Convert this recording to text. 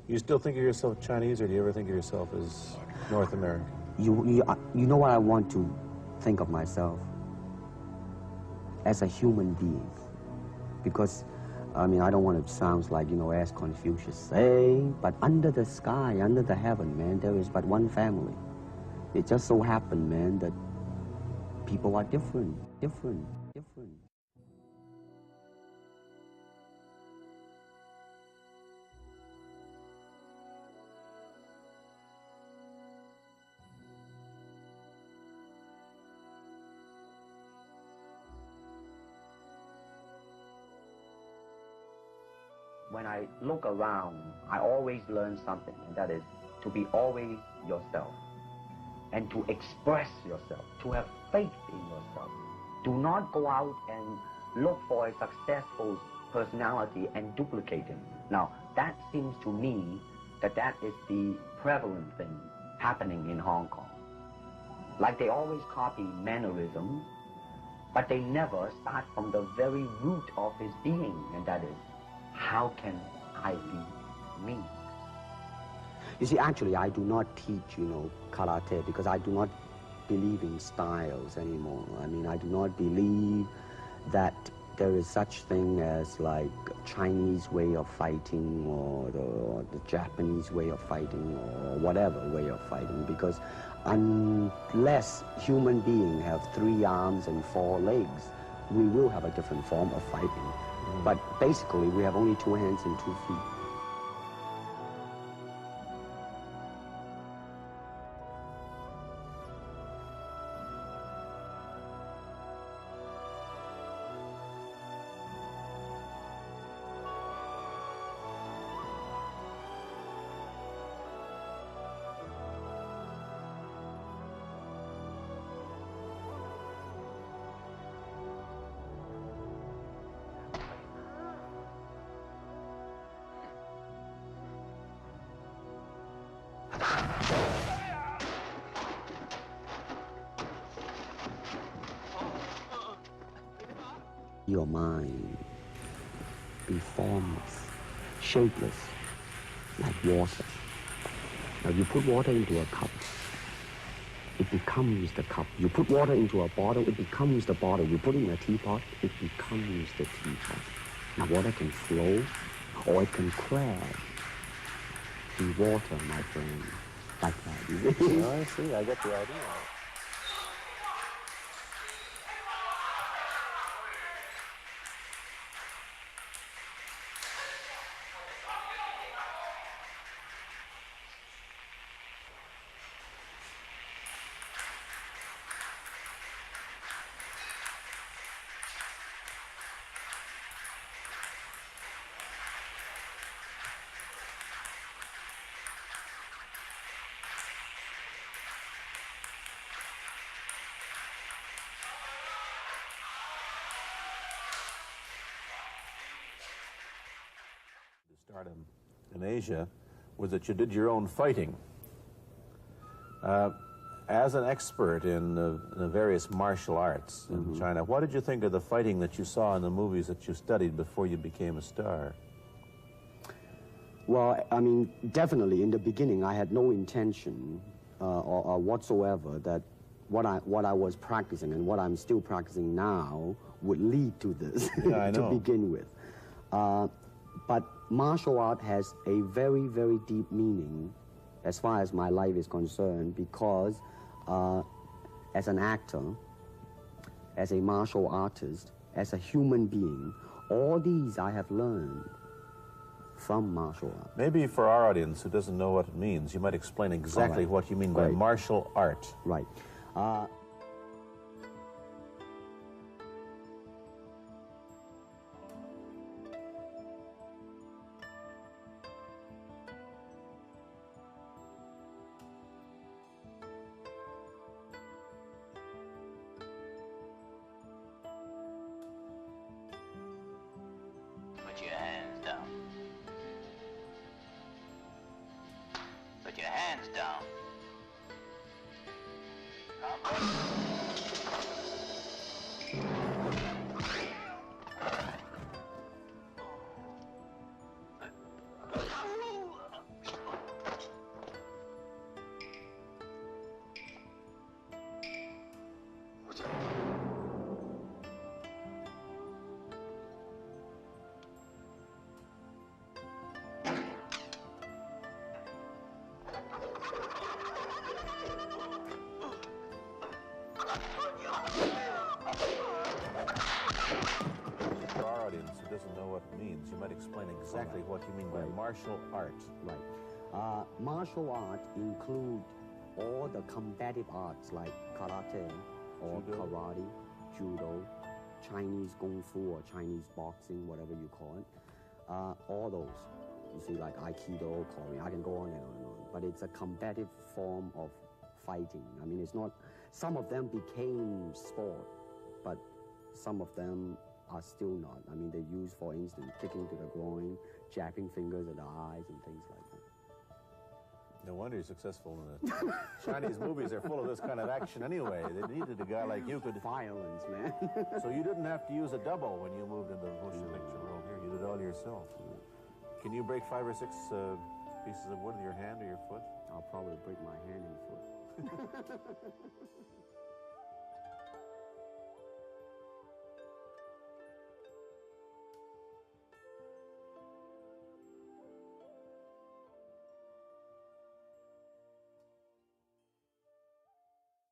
You still think of yourself Chinese, or do you ever think of yourself as North American? You know what I want to think of myself? As a human being. Because, I mean, I don't want to sound like, you know, as Confucius say, but under the sky, under the heaven, man, there is but one family. It just so happened, man, that people are different. When I look around, I always learn something, and that is to be always yourself and to express yourself, to have faith in yourself. Do not go out and look for a successful personality and duplicate him. Now, that seems to me that that is the prevalent thing happening in Hong Kong. Like they always copy mannerisms, but they never start from the very root of his being, and that is, how can I be me? You see, actually, I do not teach, you know, karate because I do not believe in styles anymore. I mean, I do not believe that there is such thing as like Chinese way of fighting or the Japanese way of fighting or whatever way of fighting, because unless human beings have 3 arms and 4 legs, we will have a different form of fighting. But basically, we have only 2 hands and 2 feet. Your mind be formless, shapeless, like water. Now you put water into a cup, it becomes the cup. You put water into a bottle, it becomes the bottle. You put it in a teapot, it becomes the teapot. Now water can flow or it can crash. Be water, my friend, like that. Oh, I see, I get the idea. Stardom in Asia was that you did your own fighting. As an expert in the various martial arts in China, what did you think of the fighting that you saw in the movies that you studied before you became a star? Well, I mean, definitely in the beginning I had no intention or whatsoever that what I was practicing and what I'm still practicing now would lead to this to begin with. But martial art has a very, very deep meaning as far as my life is concerned, because as an actor, as a martial artist, as a human being, all these I have learned from martial art. Maybe for our audience who doesn't know what it means, you might explain exactly what you mean by martial art. Right. Put your hands down. Put your hands down. exactly what you mean by Right. martial art. Right. Martial art include all the combative arts like karate or Judo. karate, judo, Chinese kung fu or Chinese boxing, whatever you call it. All those. You see, like Aikido, Korean, I can go on and on and on. But it's a combative form of fighting. I mean, it's not, some of them became sport, but some of them are still not. I mean, they use, for instance, kicking to the groin, jabbing fingers at the eyes and things like that. No wonder you're successful in it. Chinese movies are full of this kind of action anyway. They needed a guy like you could... Violence, man. So you didn't have to use a double when you moved into the motion picture world here. You did it all yourself. Can you break 5 or 6 pieces of wood with your hand or your foot? I'll probably break my hand and foot.